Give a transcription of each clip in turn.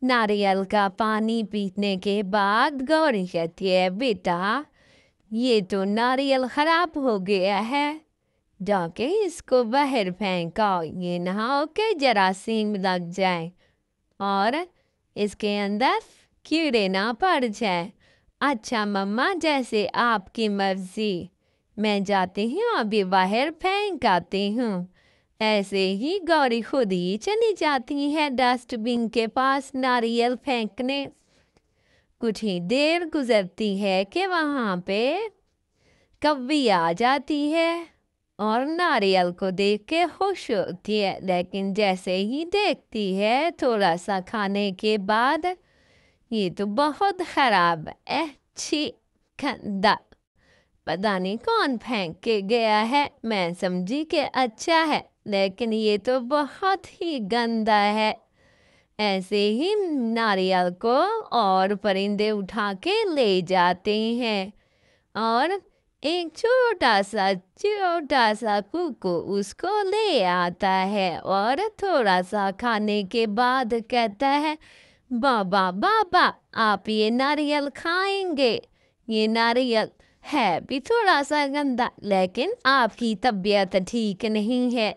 नारियल का पानी पीने के बाद गौरी कहती है, बेटा ये तो नारियल खराब हो गया है, जाके इसको बाहर फेंको, ये ना हो के जरासीम लग जाए और इसके अंदर कीड़े ना पड़ जाए। अच्छा मम्मा, जैसे आपकी मर्जी, मैं जाती हूँ, अभी बाहर फेंक आती हूँ। ऐसे ही गौरी खुद ही चली जाती है डस्टबिन के पास नारियल फेंकने। कुछ ही देर गुजरती है कि वहाँ पे कव्वी आ जाती है और नारियल को देख के खुश होती है, लेकिन जैसे ही देखती है थोड़ा सा खाने के बाद, ये तो बहुत खराब है, छी, गंदा, पता नहीं कौन फेंक के गया है। मैं समझी कि अच्छा है, लेकिन ये तो बहुत ही गंदा है। ऐसे ही नारियल को और परिंदे उठा के ले जाते हैं और एक छोटा सा कुकू उसको ले आता है और थोड़ा सा खाने के बाद कहता है, बाबा बाबा, आप ये नारियल खाएंगे? ये नारियल है भी थोड़ा सा गंदा, लेकिन आपकी तबीयत ठीक नहीं है।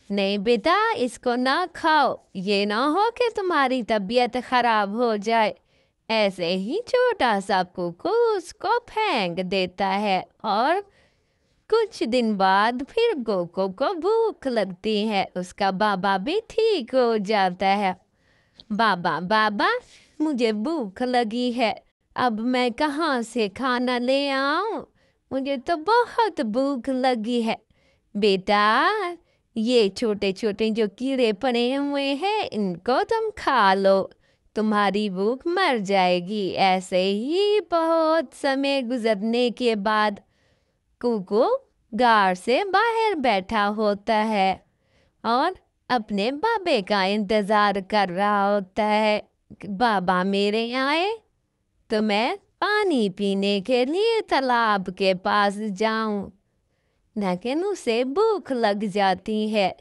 नहीं बेटा, इसको ना खाओ, ये ना हो कि तुम्हारी तबीयत खराब हो जाए। ऐसे ही छोटा सा कुकू उसको फेंक देता है और कुछ दिन बाद फिर गोको को भूख लगती है। उसका बाबा भी ठीक हो जाता है। बाबा बाबा, मुझे भूख लगी है, अब मैं कहाँ से खाना ले आऊं? मुझे तो बहुत भूख लगी है। बेटा, ये छोटे छोटे जो कीड़े पड़े हुए हैं, इनको तुम खा लो, तुम्हारी भूख मर जाएगी। ऐसे ही बहुत समय गुजरने के बाद कुकू गार से बाहर बैठा होता है और अपने बाबे का इंतजार कर रहा होता है। बाबा मेरे आए तो मैं पानी पीने के लिए तालाब के पास जाऊं, लेकिन उसे भूख लग जाती है।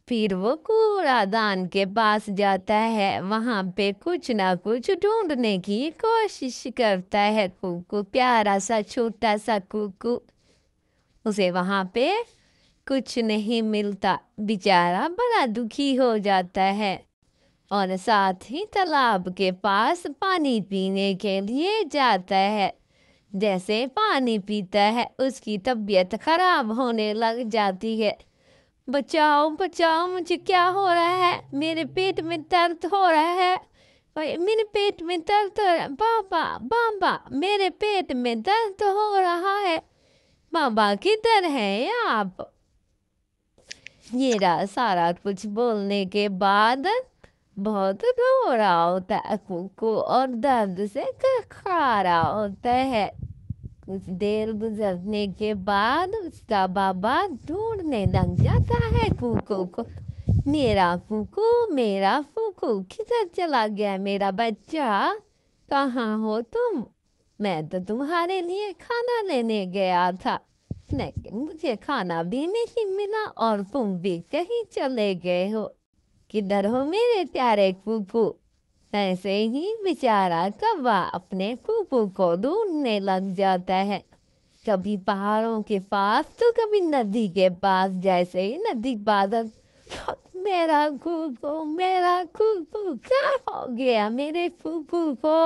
फिर वो कूड़ादान के पास जाता है, वहां पे कुछ ना कुछ ढूंढने की कोशिश करता है। कुकू, प्यारा सा छोटा सा कुकू, उसे वहां पे कुछ नहीं मिलता। बेचारा बड़ा दुखी हो जाता है और साथ ही तालाब के पास पानी पीने के लिए जाता है। जैसे पानी पीता है, उसकी तबीयत खराब होने लग जाती है। बचाओ बचाओ, मुझे क्या हो रहा है? मेरे पेट में दर्द हो रहा है, ओए, मेरे पेट में दर्द हो रहा है। बाबा बाबा, मेरे पेट में दर्द हो रहा है। बाबा किधर है आप? ये रहा सारा कुछ बोलने के बाद बहुत रो रहा होता है कुकू और दर्द से खा रहा होता है। कुछ देर गुजरने के बाद उसका बाबा ढूंढने लग जाता है कुकू को। मेरा कुकू किधर चला गया? मेरा बच्चा, कहाँ हो तुम? मैं तो तुम्हारे लिए खाना लेने गया था, लेकिन मुझे खाना भी नहीं मिला और तुम भी कहीं चले गए हो। किधर हो मेरे प्यारे कुकू? ऐसे ही बेचारा कौवा अपने कुकू को ढूंढने लग जाता है, कभी पहाड़ों के पास तो कभी नदी के पास। जैसे ही नदी बादल, मेरा कुकू क्या हो गया मेरे कुकू को?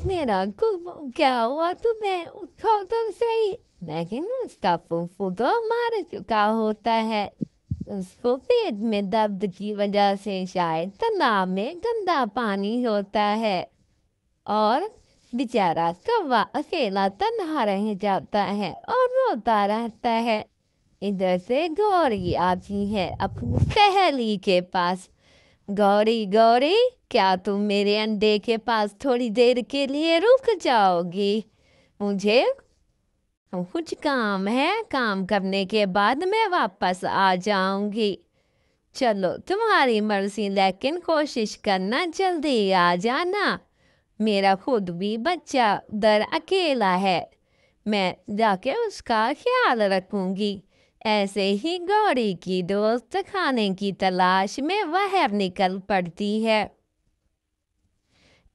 मेरा कुकू क्या हुआ तुम्हें? उठो तो सही। लेकिन उसका फूफू तो मर चुका होता है। उसको पेट में दर्द की वजह से शायद तालाब में गंदा पानी होता है और बेचारा कौवा अकेला तन्हा रह जाता है और रोता रहता है। इधर से गौरी आती है अपनी सहेली के पास। गौरी गौरी, क्या तुम मेरे अंडे के पास थोड़ी देर के लिए रुक जाओगी? मुझे कुछ काम है, काम करने के बाद मैं वापस आ जाऊंगी। चलो तुम्हारी मर्जी, लेकिन कोशिश करना जल्दी आ जाना। मेरा खुद भी बच्चा उधर अकेला है, मैं जाके उसका ख्याल रखूंगी। ऐसे ही गौरी की दोस्त खाने की तलाश में बाहर निकल पड़ती है।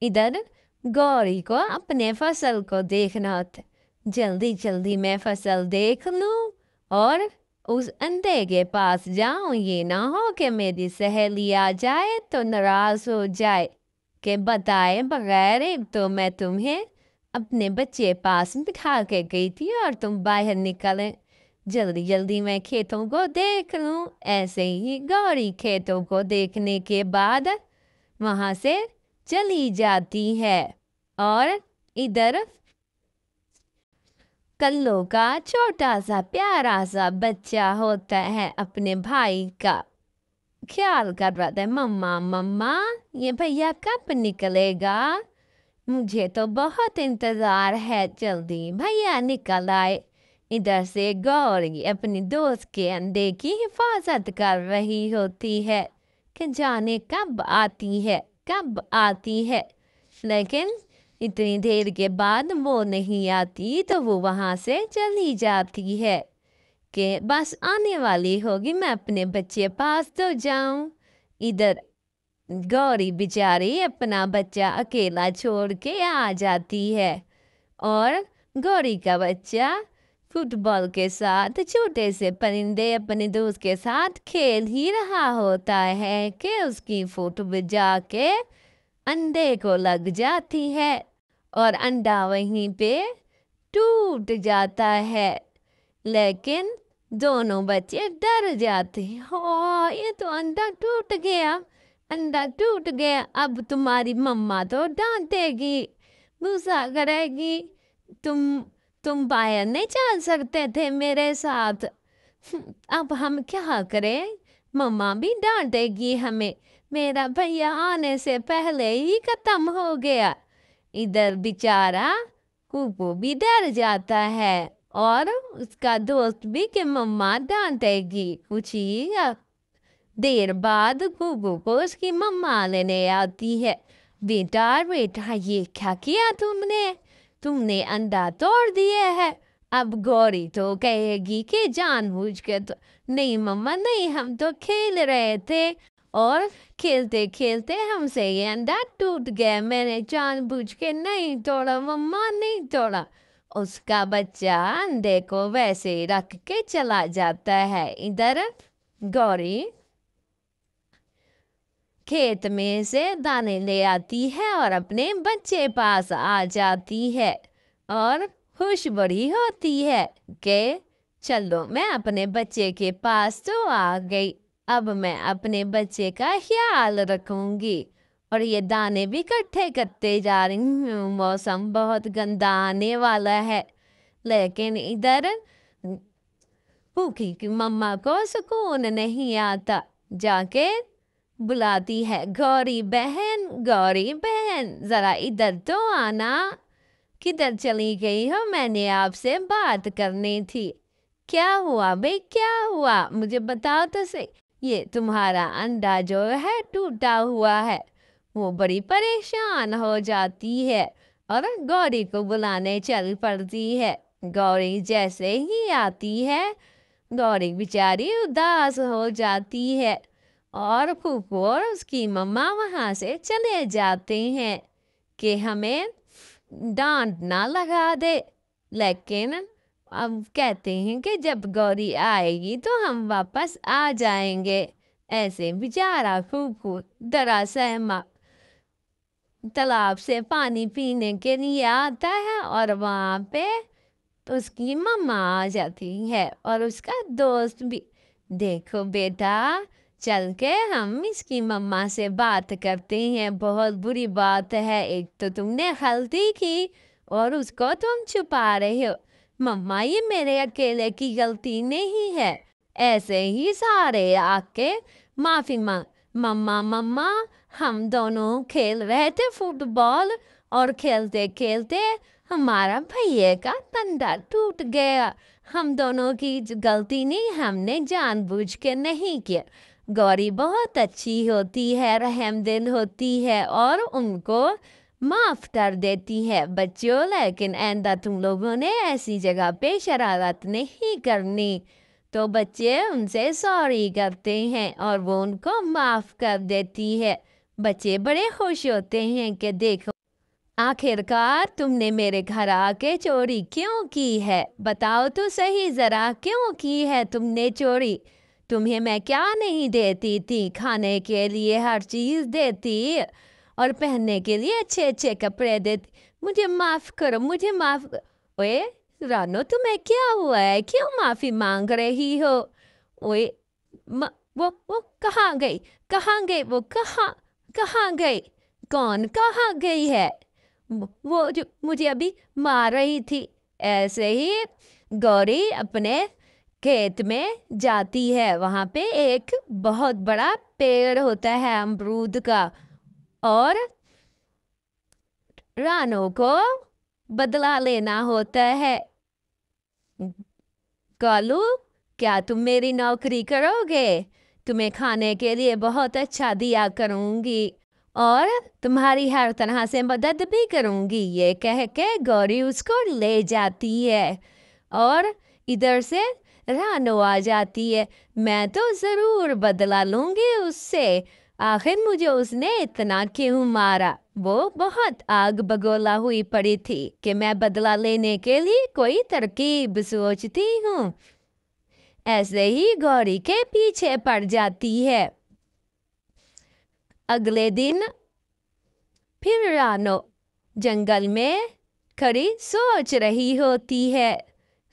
इधर गौरी को अपने फसल को देखना होता, जल्दी जल्दी मैं फसल देख लूं और उस अंधे के पास जाऊं। ये ना हो कि मेरी सहेली आ जाए तो नाराज हो जाए कि बताए बगैर एक तो मैं तुम्हें अपने बच्चे पास बिठा के गई थी और तुम बाहर निकले। जल्दी जल्दी मैं खेतों को देख लूं। ऐसे ही गौरी खेतों को देखने के बाद वहां से चली जाती है। और इधर कल्लो का छोटा सा प्यारा सा बच्चा होता है, अपने भाई का ख्याल कर रहा था। मम्मा मम्मा ये भैया कब निकलेगा, मुझे तो बहुत इंतजार है, जल्दी भैया निकल आए। इधर से गौरी अपनी दोस्त के अंडे की हिफाजत कर रही होती है कि जाने कब आती है कब आती है। लेकिन इतनी देर के बाद वो नहीं आती तो वो वहाँ से चली जाती है कि बस आने वाली होगी, मैं अपने बच्चे पास तो जाऊं। इधर गौरी बेचारी अपना बच्चा अकेला छोड़ के आ जाती है और गौरी का बच्चा फुटबॉल के साथ छोटे से परिंदे अपने दोस्त के साथ खेल ही रहा होता है कि उसकी फुट बजा के अंडे को लग जाती है और अंडा वहीं पे टूट जाता है। लेकिन दोनों बच्चे डर जाते हैं, हो ये तो अंडा टूट गया, अंडा टूट गया, अब तुम्हारी मम्मा तो डांटेगी, गुस्सा करेगी, तुम बाहर नहीं चल सकते थे मेरे साथ, अब हम क्या करें, मम्मा भी डांटेगी हमें, मेरा भैया आने से पहले ही खत्म हो गया। इधर बेचारा कुकू भी डर जाता है और उसका दोस्त भी कि मम्मा डांटेगी। कुछ ही देर बाद कुकू को उसकी मम्मा लेने आती है। बेटा बेटा ये क्या किया तुमने अंडा तोड़ दिया है। अब गौरी तो कहेगी कि जानबूझ के तो नहीं मम्मा नहीं, हम तो खेल रहे थे और खेलते खेलते हमसे ये अंडा टूट गया, मैंने जानबूझ के नहीं तोड़ा मम्मा, नहीं तोड़ा। उसका बच्चा अंडे को वैसे ही रख के चला जाता है। इधर गौरी खेत में से दाने ले आती है और अपने बच्चे पास आ जाती है और खुश बड़ी होती है कि चलो मैं अपने बच्चे के पास तो आ गई, अब मैं अपने बच्चे का ख्याल रखूंगी। और ये दाने भी इकट्ठे करते जा रही हूँ। मौसम बहुत गंदा आने वाला है, लेकिन इधर भूखी की मम्मा को सुकून नहीं आता। जाके बुलाती है, गौरी बहन जरा इधर तो आना, किधर चली गई हो, मैंने आपसे बात करनी थी। क्या हुआ भाई, क्या हुआ मुझे बताओ तो सही। ये तुम्हारा अंडा जो है टूटा हुआ है। वो बड़ी परेशान हो जाती है और गौरी को बुलाने चल पड़ती है। गौरी जैसे ही आती है, गौरी बेचारी उदास हो जाती है और फूफू और उसकी मम्मा वहाँ से चले जाते हैं कि हमें डांट ना लगा दे। लेकिन अब कहते हैं कि जब गौरी आएगी तो हम वापस आ जाएंगे। ऐसे बेचारा फूफू डरा सहमा तालाब से पानी पीने के लिए आता है और वहाँ पे उसकी मम्मा आ जाती है और उसका दोस्त भी। देखो बेटा, चल के हम इसकी मम्मा से बात करते हैं, बहुत बुरी बात है, एक तो तुमने गलती की और उसको तुम छुपा रहे हो। मम्मा ये मेरे अकेले की गलती नहीं है, ऐसे ही सारे आके माफी मांग। मम्मा हम दोनों खेल रहे थे फुटबॉल और खेलते खेलते हमारा भैया का डंडा टूट गया, हम दोनों की गलती नहीं, हमने जानबूझ के नहीं किया। गौरी बहुत अच्छी होती है, रहमदिल होती है और उनको माफ़ कर देती है। बच्चों, लेकिन आइंदा तुम लोगों ने ऐसी जगह पे शरारत नहीं करनी। तो बच्चे उनसे सॉरी करते हैं और वो उनको माफ़ कर देती है। बच्चे बड़े खुश होते हैं कि देखो, आखिरकार तुमने मेरे घर आके चोरी क्यों की है? बताओ तो सही ज़रा, क्यों की है तुमने चोरी? तुम्हें मैं क्या नहीं देती थी? खाने के लिए हर चीज़ देती और पहनने के लिए अच्छे अच्छे कपड़े देती। मुझे माफ़ करो, मुझे माफ़ ओए रानो, तुम्हें क्या हुआ है? क्यों माफ़ी मांग रही हो? ओए वो कहाँ गई? कहाँ गई? वो कहाँ गई? कौन कहाँ गई है? वो जो मुझे अभी मार रही थी। ऐसे ही गौरी अपने खेत में जाती है। वहाँ पे एक बहुत बड़ा पेड़ होता है अमरूद का, और रानो को बदला लेना होता है। कालू, क्या तुम मेरी नौकरी करोगे? तुम्हें खाने के लिए बहुत अच्छा दिया करूँगी और तुम्हारी हर तरह से मदद भी करूँगी। ये कह के गौरी उसको ले जाती है और इधर से रानो आ जाती है। मैं तो ज़रूर बदला लूँगी उससे। आखिर मुझे उसने इतना क्यों मारा? वो बहुत आग बगोला हुई पड़ी थी कि मैं बदला लेने के लिए कोई तरकीब सोचती हूँ। ऐसे ही गौरी के पीछे पड़ जाती है। अगले दिन फिर रानो जंगल में खड़ी सोच रही होती है।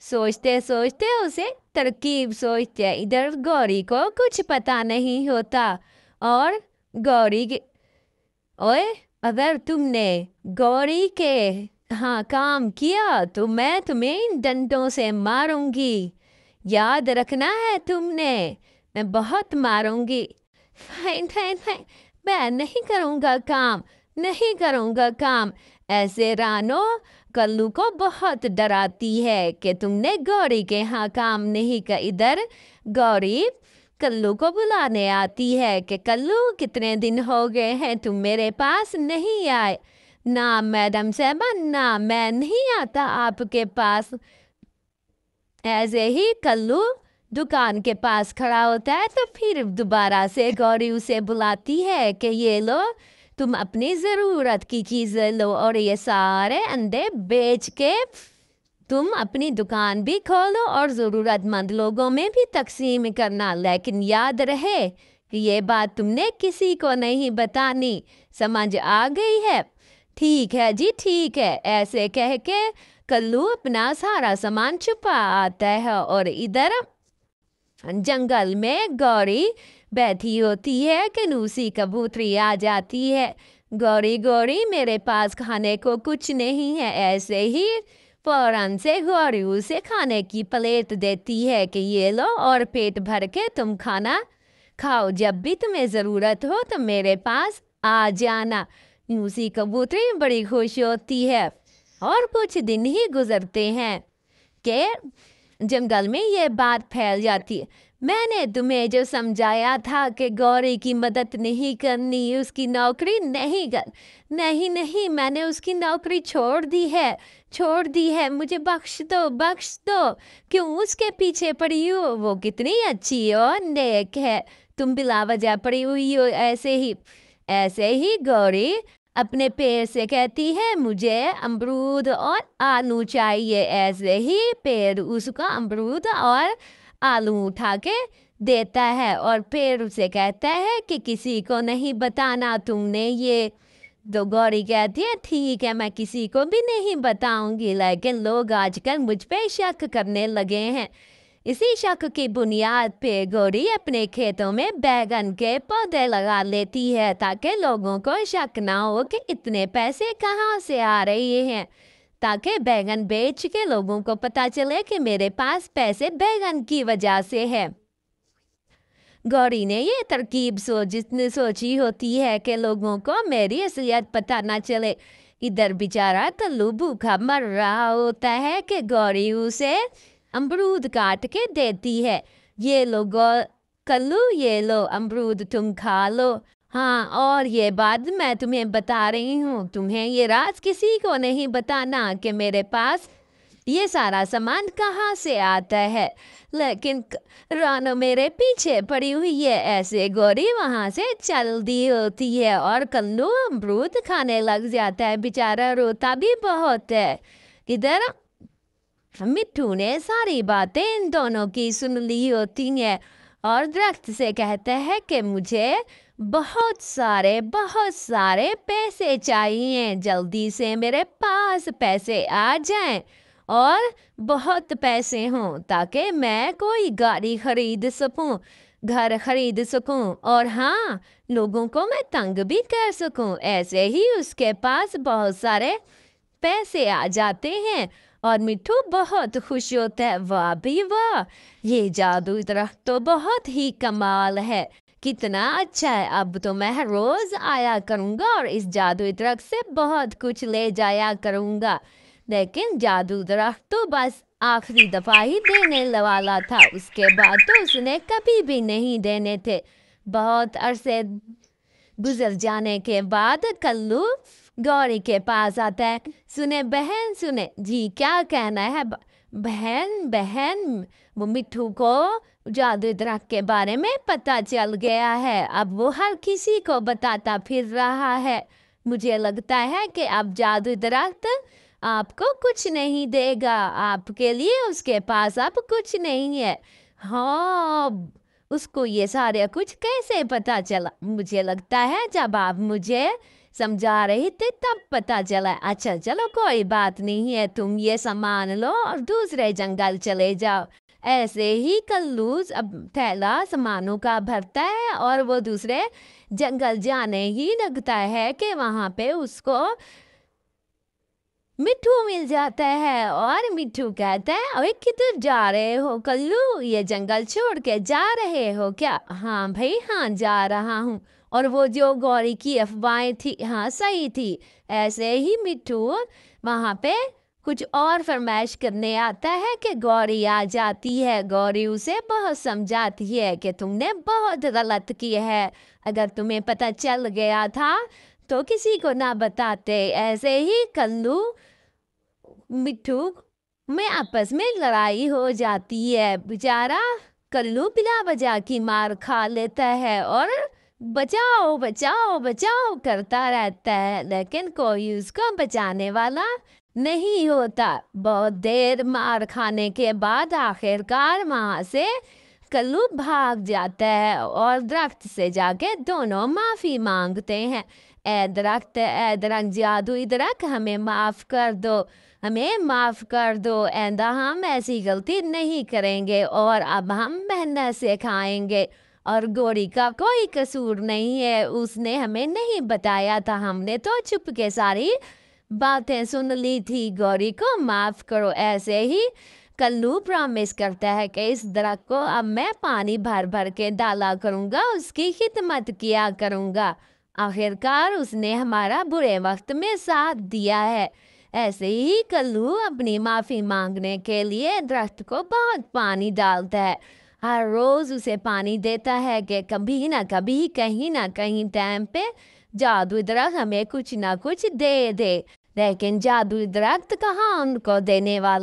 सोचते सोचते उसे तरकीब सोचते, इधर गौरी को कुछ पता नहीं होता। और गौरी के ओए, अगर तुमने गौरी के हाँ काम किया तो मैं तुम्हें इन डंडों से मारूंगी। याद रखना है तुमने, मैं बहुत मारूंगी। फाइन फाइन फाइन, मैं नहीं करूँगा काम, नहीं करूँगा काम। ऐसे रानो कल्लू को बहुत डराती है कि तुमने गौरी के यहाँ काम नहीं कर। इधर गौरी कल्लू को बुलाने आती है कि कल्लू, कितने दिन हो गए हैं तुम मेरे पास नहीं आए। ना मैडम साहबा, ना मैं नहीं आता आपके पास। ऐसे ही कल्लू दुकान के पास खड़ा होता है तो फिर दोबारा से गौरी उसे बुलाती है कि ये लो, तुम अपनी ज़रूरत की चीज़ें लो और ये सारे अंडे बेच के तुम अपनी दुकान भी खोलो और ज़रूरतमंद लोगों में भी तकसीम करना। लेकिन याद रहे कि ये बात तुमने किसी को नहीं बतानी। समझ आ गई है? ठीक है जी, ठीक है। ऐसे कह के कल्लू अपना सारा सामान छुपा आता है और इधर जंगल में गौरी बैठी होती है कि लूसी कबूतरी आ जाती है। गौरी गौरी, मेरे पास खाने को कुछ नहीं है। ऐसे ही फौरन से गौरी उसे खाने की प्लेट देती है कि ये लो और पेट भर के तुम खाना खाओ। जब भी तुम्हें ज़रूरत हो तो मेरे पास आ जाना। लूसी कबूतरी बड़ी खुश होती है और कुछ दिन ही गुजरते हैं कि जंगल में ये बात फैल जाती है। मैंने तुम्हें जो समझाया था कि गौरी की मदद नहीं करनी, उसकी नौकरी नहीं कर। नहीं नहीं, मैंने उसकी नौकरी छोड़ दी है, छोड़ दी है। मुझे बख्श दो, बख्श दो। क्यों उसके पीछे पड़ी हो? वो कितनी अच्छी और नेक है, तुम बिला वजह पड़ी हुई हो। ऐसे ही गौरी अपने पेड़ से कहती है, मुझे अमरूद और आलू चाहिए। ऐसे ही पेड़ उसका अमरूद और आलू उठा के देता है और पेड़ उसे कहता है कि किसी को नहीं बताना तुमने ये। तो गौरी कहती है, ठीक है, मैं किसी को भी नहीं बताऊंगी। लेकिन लोग आजकल मुझ पे शक करने लगे हैं। इसी शक की बुनियाद पे गौरी अपने खेतों में बैगन के पौधे लगा लेती है ताकि लोगों को शक ना हो कि इतने पैसे कहाँ से आ रहे हैं, ताकि बैगन बेच के लोगों को पता चले कि मेरे पास पैसे बैगन की वजह से है। गौरी ने ये तरकीब जितनी सोची होती है कि लोगों को मेरी असलियत पता ना चले। इधर बेचारा कल्लू भूखा मर रहा होता है कि गौरी उसे अमरूद काट के देती है। ये लो कल्लू, ये लो अमरूद, तुम खा लो। हाँ, और ये बात मैं तुम्हें बता रही हूँ, तुम्हें ये राज किसी को नहीं बताना कि मेरे पास ये सारा सामान कहाँ से आता है? लेकिन रानो मेरे पीछे पड़ी हुई है। ऐसे गौरी वहाँ से चल दी होती है और कल्लू अमरूद खाने लग जाता है। बेचारा रोता भी बहुत है। इधर मिट्टू ने सारी बातें इन दोनों की सुन ली होती हैं और दरख्त से कहता है कि मुझे बहुत सारे पैसे चाहिए, जल्दी से मेरे पास पैसे आ जाएं और बहुत पैसे हों ताकि मैं कोई गाड़ी खरीद सकूं, घर खरीद सकूं और हाँ, लोगों को मैं तंग भी कर सकूं। ऐसे ही उसके पास बहुत सारे पैसे आ जाते हैं और मिट्टू बहुत खुश होता है। वाह भी वाह, ये जादू दरख्त तो बहुत ही कमाल है, कितना अच्छा है। अब तो मैं रोज आया करूँगा और इस जादू दरख्त से बहुत कुछ ले जाया करूँगा। लेकिन जादू दरख्त तो बस आखिरी दफा ही देने वाला था, उसके बाद तो उसने कभी भी नहीं देने थे। बहुत अरसे गुजर जाने के बाद कल्लू गौरी के पास आता है। सुने बहन, सुने जी, क्या कहना है? बहन बहन, वो मिट्टू को जादू दरख्त के बारे में पता चल गया है। अब वो हर किसी को बताता फिर रहा है। मुझे लगता है कि अब जादू दरख्त आपको कुछ नहीं देगा, आपके लिए उसके पास अब कुछ नहीं है। हाँ, उसको ये सारे कुछ कैसे पता चला? मुझे लगता है जब आप मुझे समझा रही थे तब पता चला। अच्छा चलो, कोई बात नहीं है, तुम ये सामान लो और दूसरे जंगल चले जाओ। ऐसे ही कल्लू अब थैला सामानों का भरता है और वो दूसरे जंगल जाने ही लगता है कि वहाँ पे उसको मिट्टू मिल जाता है और मिट्टू कहता है, अरे किधर जा रहे हो कल्लू? ये जंगल छोड़ के जा रहे हो क्या? हाँ भाई हाँ, जा रहा हूँ। और वो जो गौरी की अफवाहें थी, हाँ सही थी। ऐसे ही मिट्टू वहाँ पे कुछ और फरमाइश करने आता है कि गौरी आ जाती है। गौरी उसे बहुत समझाती है कि तुमने बहुत गलत किया है, अगर तुम्हें पता चल गया था तो किसी को ना बताते। ऐसे ही कल्लू मिट्टू में आपस में लड़ाई हो जाती है। बेचारा कल्लू बिला वजह की मार खा लेता है और बचाओ बचाओ बचाओ करता रहता है, लेकिन कोई उसको बचाने वाला नहीं होता। बहुत देर मार खाने के बाद आखिरकार वहाँ से कल्लू भाग जाता है और दरख्त से जाके दोनों माफ़ी मांगते हैं। ए दरख्त जादुई दरख्त, हमें माफ़ कर दो, हमें माफ़ कर दो। आइंदा हम ऐसी गलती नहीं करेंगे और अब हम मेहनत से खाएंगे। और गौरी का कोई कसूर नहीं है, उसने हमें नहीं बताया था, हमने तो चुप के सारी बातें सुन ली थी। गौरी को माफ़ करो। ऐसे ही कल्लू प्रॉमिस करता है कि इस दरख्त को अब मैं पानी भर भर के डाला करूँगा, उसकी खिदमत किया करूँगा। आखिरकार उसने हमारा बुरे वक्त में साथ दिया है। ऐसे ही कल्लू अपनी माफ़ी मांगने के लिए दरख्त को बहुत पानी डालता है। हर रोज़ उसे पानी देता है कि कभी ना कभी कहीं ना कहीं टाइम पे जादू दरख्त हमें कुछ ना कुछ दे दे। लेकिन जादू दरख्त कहाँ उनको देने वाला